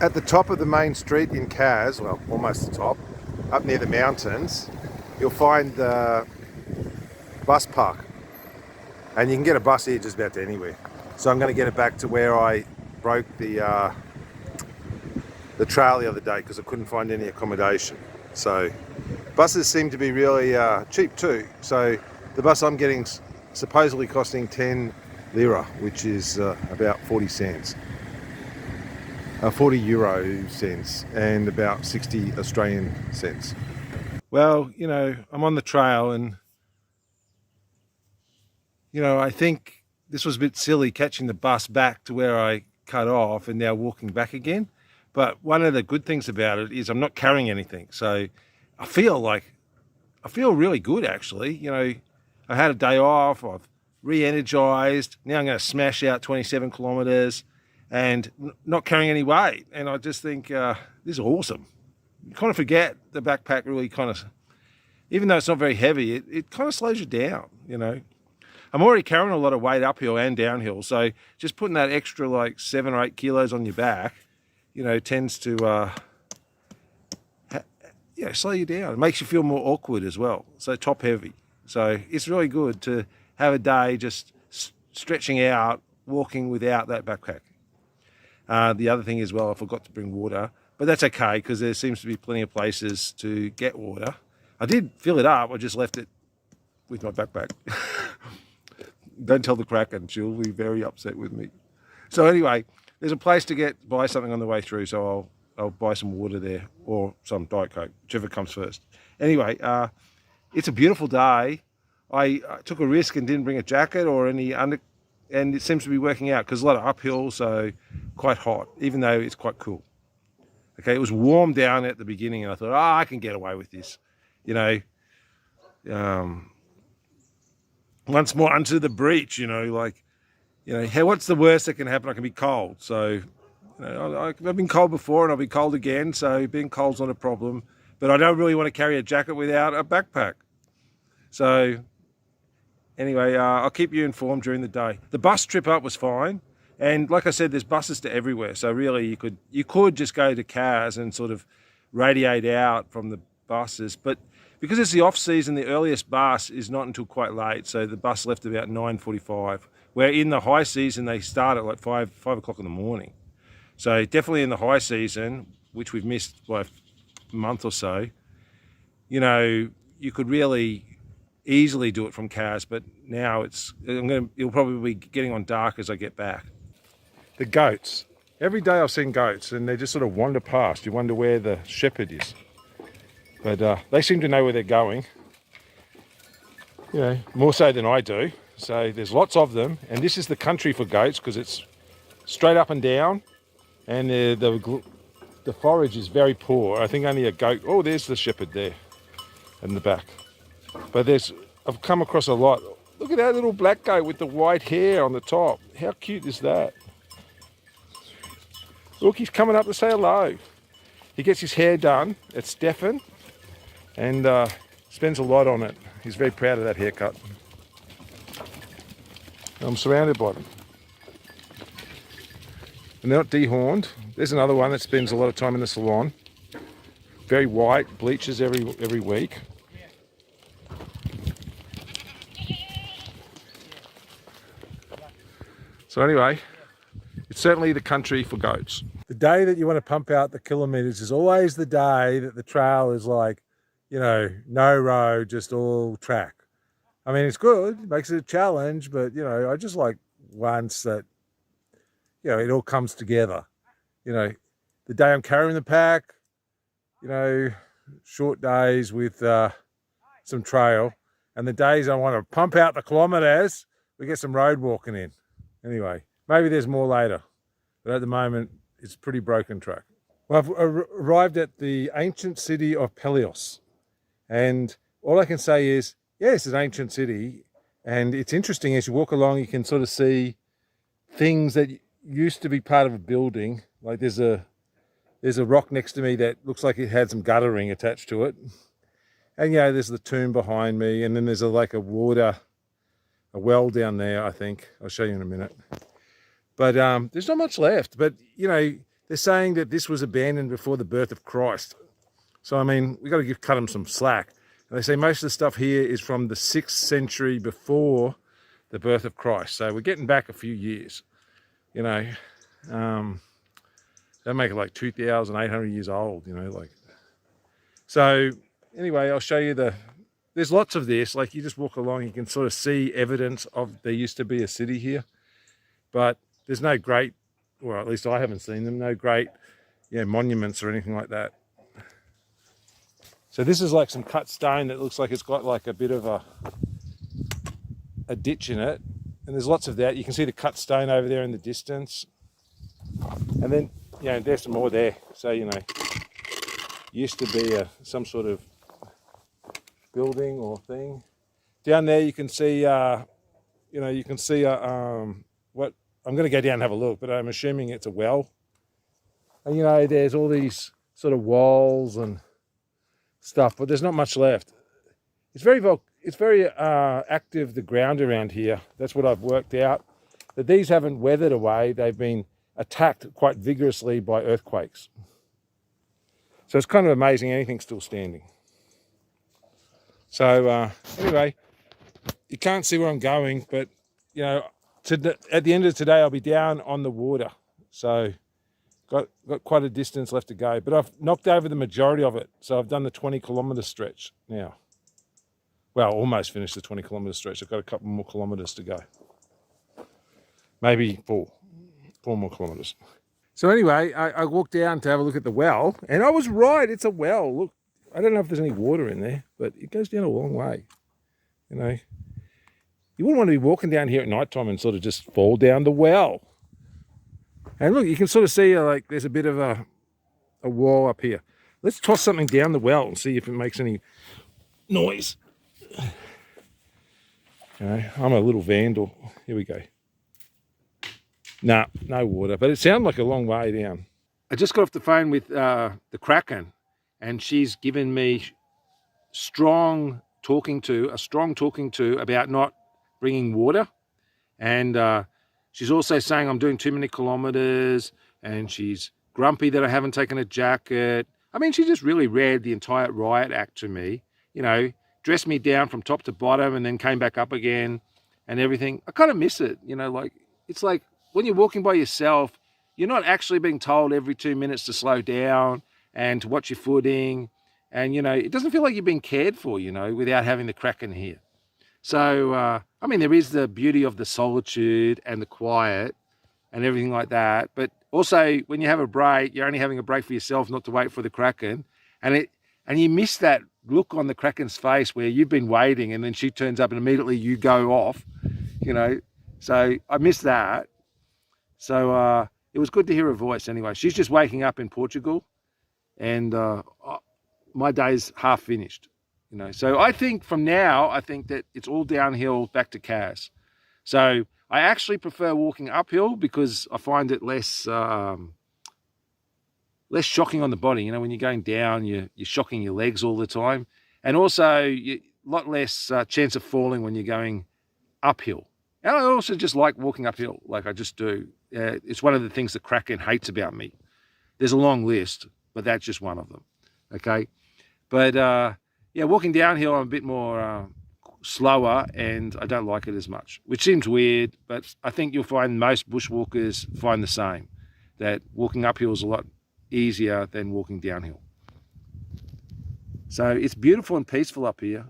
At the top of the main street in Kaz, well, almost the top, up near the mountains, you'll find the bus park. And you can get a bus here just about to anywhere. So I'm going to get it back to where I broke the trail the other day because I couldn't find any accommodation. So buses seem to be really cheap too. So the bus I'm getting supposedly costing 10 lira, which is about 40 cents. 40 euro cents and about 60 Australian cents. Well, you know, I'm on the trail and, you know, I think this was a bit silly catching the bus back to where I cut off and now walking back again. But one of the good things about it is I'm not carrying anything. So I feel really good actually. You know, I had a day off, I've re-energized. Now I'm going to smash out 27 kilometers. And not carrying any weight. And I just think this is awesome. You kind of forget the backpack really kind of, even though it's not very heavy, it kind of slows you down, you know. I'm already carrying a lot of weight uphill and downhill. So just putting that extra like 7 or 8 kilos on your back, you know, tends to slow you down. It makes you feel more awkward as well. So top heavy. So it's really good to have a day just stretching out, walking without that backpack. The other thing as well, I forgot to bring water, but that's okay because there seems to be plenty of places to get water. I did fill it up, I just left it with my backpack. Don't tell the Kraken, she'll be very upset with me. So anyway, there's a place to buy something on the way through, so I'll buy some water there or some Diet Coke, whichever comes first. Anyway, it's a beautiful day. I took a risk and didn't bring a jacket or any and it seems to be working out because a lot of uphill, so quite hot, even though it's quite cool. Okay, it was warm down at the beginning and I thought, I can get away with this. You know, once more onto the breach, you know, like, you know, hey, what's the worst that can happen? I can be cold. So, you know, I've been cold before and I'll be cold again, so being cold's not a problem. But I don't really want to carry a jacket without a backpack. So anyway, I'll keep you informed during the day. The bus trip up was fine. And like I said, there's buses to everywhere. So really you could just go to cars and sort of radiate out from the buses. But because it's the off season, the earliest bus is not until quite late. So the bus left about 9:45, where in the high season, they start at like 5 o'clock in the morning. So definitely in the high season, which we've missed by a month or so, you know, you could really easily do it from cars, but now it'll probably be getting on dark as I get back. The goats. Every day I've seen goats and they just sort of wander past. You wonder where the shepherd is. But they seem to know where they're going. You know, more so than I do. So there's lots of them. And this is the country for goats because it's straight up and down. And the forage is very poor. I think only a goat. Oh, there's the shepherd there in the back. But I've come across a lot. Look at that little black goat with the white hair on the top. How cute is that? Look, he's coming up to say hello. He gets his hair done at Stefan and spends a lot on it. He's very proud of that haircut. I'm surrounded by them. And they're not dehorned. There's another one that spends a lot of time in the salon. Very white, bleaches every week. So anyway, it's certainly the country for goats. The day that you want to pump out the kilometres is always the day that the trail is like, you know, no road, just all track. I mean, it's good, it makes it a challenge, but, you know, I just like once that, you know, it all comes together. You know, the day I'm carrying the pack, you know, short days with some trail, and the days I want to pump out the kilometres, we get some road walking in. Anyway, maybe there's more later, but at the moment, it's a pretty broken track. Well, I've arrived at the ancient city of Phellos, and all I can say is, yes, it's an ancient city, and it's interesting as you walk along, you can sort of see things that used to be part of a building. Like there's a rock next to me that looks like it had some guttering attached to it, and you know, there's the tomb behind me, and then there's a well down there, I think. I'll show you in a minute. But there's not much left. But, you know, they're saying that this was abandoned before the birth of Christ. So, I mean, we got to cut them some slack. And they say most of the stuff here is from the 6th century before the birth of Christ. So we're getting back a few years, you know. They make it like 2,800 years old, you know, like. So anyway, I'll show you there's lots of this. Like, you just walk along, you can sort of see evidence of there used to be a city here. But there's no great, or at least I haven't seen them, no great, monuments or anything like that. So this is like some cut stone that looks like it's got like a bit of a ditch in it. And there's lots of that. You can see the cut stone over there in the distance. And then, there's some more there. So, used to be some sort of building or thing. Down there you can see, what, I'm going to go down and have a look, but I'm assuming it's a well. And, there's all these sort of walls and stuff, but there's not much left. It's very active, the ground around here. That's what I've worked out. That these haven't weathered away. They've been attacked quite vigorously by earthquakes. So it's kind of amazing anything's still standing. So anyway, you can't see where I'm going, but at the end of today I'll be down on the water. So got quite a distance left to go, but I've knocked over the majority of it. So I've done the 20-kilometre stretch now. Well, almost finished the 20-kilometre stretch. I've got a couple more kilometres to go. Maybe four more kilometres. So anyway, I walked down to have a look at the well, and I was right, it's a well. Look, I don't know if there's any water in there, but it goes down a long way. You wouldn't want to be walking down here at night time and sort of just fall down the well. And look, you can sort of see like there's a bit of a wall up here. Let's toss something down the well and see if it makes any noise. I'm a little vandal. Here we go. Nah, no water, but it sounded like a long way down. I just got off the phone with the Kraken, and she's given me a strong talking to about not bringing water. And she's also saying I'm doing too many kilometers, and she's grumpy that I haven't taken a jacket. I mean, she just really read the entire riot act to me, dressed me down from top to bottom and then came back up again and everything. I kind of miss it, it's like when you're walking by yourself, you're not actually being told every 2 minutes to slow down and to watch your footing. And, it doesn't feel like you're being cared for, without having the Kraken here. So, there is the beauty of the solitude and the quiet and everything like that. But also, when you have a break, you're only having a break for yourself, not to wait for the Kraken. And you miss that look on the Kraken's face where you've been waiting and then she turns up and immediately you go off, So I miss that. So it was good to hear her voice anyway. She's just waking up in Portugal, and my day's half finished. So I think from now, that it's all downhill back to Cas. So I actually prefer walking uphill because I find it less shocking on the body. When you're going down, you're shocking your legs all the time. And also a lot less chance of falling when you're going uphill. And I also just like walking uphill, like I just do. It's one of the things that Kraken hates about me. There's a long list, but that's just one of them. Okay. But walking downhill, I'm a bit more slower, and I don't like it as much, which seems weird, but I think you'll find most bushwalkers find the same, that walking uphill is a lot easier than walking downhill. So it's beautiful and peaceful up here.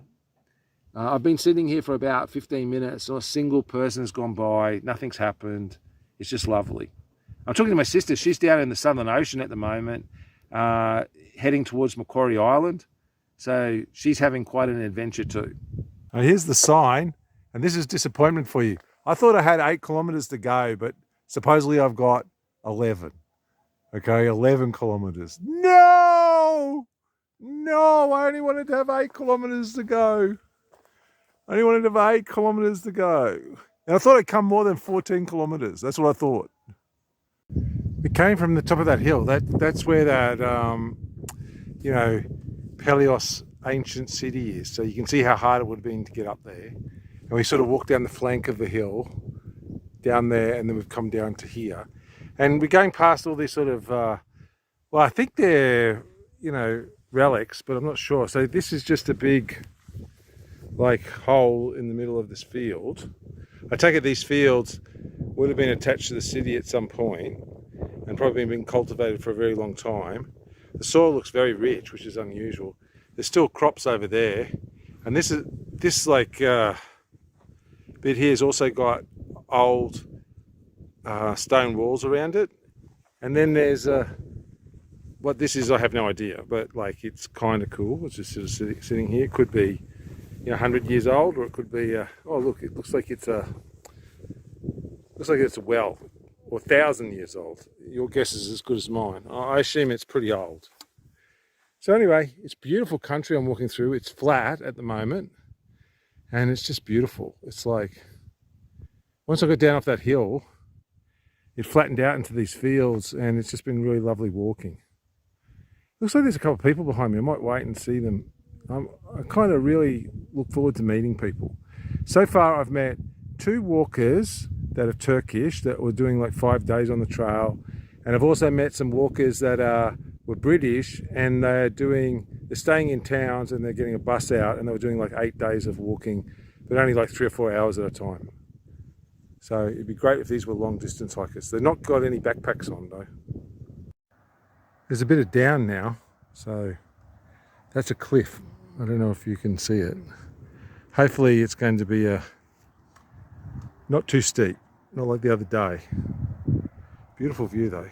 I've been sitting here for about 15 minutes. Not a single person has gone by. Nothing's happened. It's just lovely. I'm talking to my sister. She's down in the Southern Ocean at the moment, heading towards Macquarie Island. So she's having quite an adventure too. Now here's the sign, and this is disappointment for you. I thought I had 8 kilometers to go, but supposedly I've got 11. Okay, 11 kilometers. No! No, I only wanted to have 8 kilometers to go. I only wanted to have 8 kilometers to go. And I thought I'd come more than 14 kilometers. That's what I thought. We came from the top of that hill. That's where that, Phellos Ancient City is. So you can see how hard it would have been to get up there. And we sort of walked down the flank of the hill, down there, and then we've come down to here. And we're going past all these sort of, well, I think they're, you know, relics, but I'm not sure. So this is just a big, like, hole in the middle of this field. I take it these fields would have been attached to the city at some point and probably been cultivated for a very long time. The soil looks very rich, which is unusual. There's still crops over there. And this like bit here has also got old stone walls around it. And then there's what this is, I have no idea, but like it's kind of cool. It's just sort of sitting here. It could be, you know, 100 years old, or it could be. Oh, look! It looks like it's a well, or 1,000 years old. Your guess is as good as mine. I assume it's pretty old. So anyway, it's beautiful country I'm walking through. It's flat at the moment, and it's just beautiful. It's like once I got down off that hill, it flattened out into these fields, and it's just been really lovely walking. Looks like there's a couple of people behind me. I might wait and see them. I kind of really look forward to meeting people. So far I've met 2 walkers that are Turkish that were doing like 5 days on the trail, and I've also met some walkers that were British, and they're staying in towns and they're getting a bus out, and they were doing like 8 days of walking, but only like 3 or 4 hours at a time. So it'd be great if these were long distance hikers. They've not got any backpacks on though. There's a bit of down now, so that's a cliff. I don't know if you can see it. Hopefully it's going to be not too steep, not like the other day. Beautiful view though,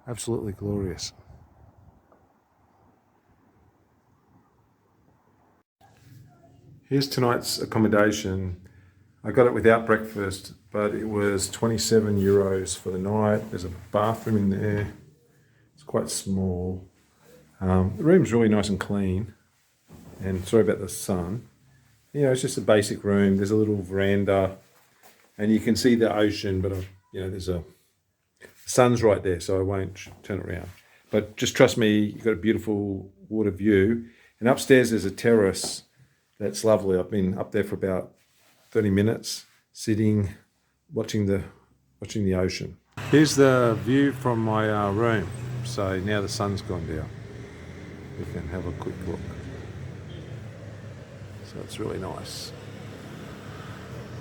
absolutely glorious. Here's tonight's accommodation. I got it without breakfast, but it was 27 euros for the night. There's a bathroom in there. It's quite small. The room's really nice and clean. And sorry about the sun. You know, it's just a basic room. There's a little veranda, and you can see the ocean, but you know, the sun's right there, so I won't turn it around. But just trust me, you've got a beautiful water view. And upstairs there's a terrace that's lovely. I've been up there for about 30 minutes, sitting, watching the ocean. Here's the view from my room. So now the sun's gone down. We can have a quick look. So it's really nice.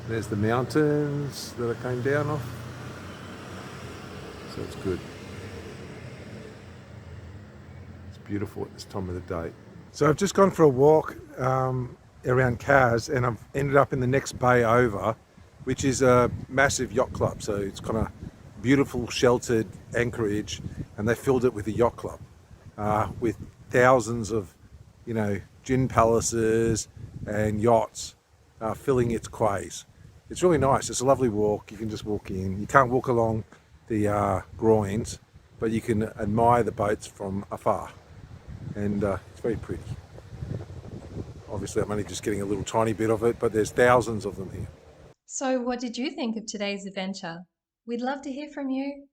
There's the mountains that I came down off. So it's good. It's beautiful at this time of the day. So I've just gone for a walk around Kaz, and I've ended up in the next bay over, which is a massive yacht club. So it's kind of beautiful sheltered anchorage, and they filled it with a yacht club with thousands of, you know, gin palaces and yachts filling its quays. It's really nice. It's a lovely walk. You can just walk in. You can't walk along the groins, but you can admire the boats from afar, and it's very pretty. Obviously I'm only just getting a little tiny bit of it, but there's thousands of them here. So what did you think of today's adventure? We'd love to hear from you.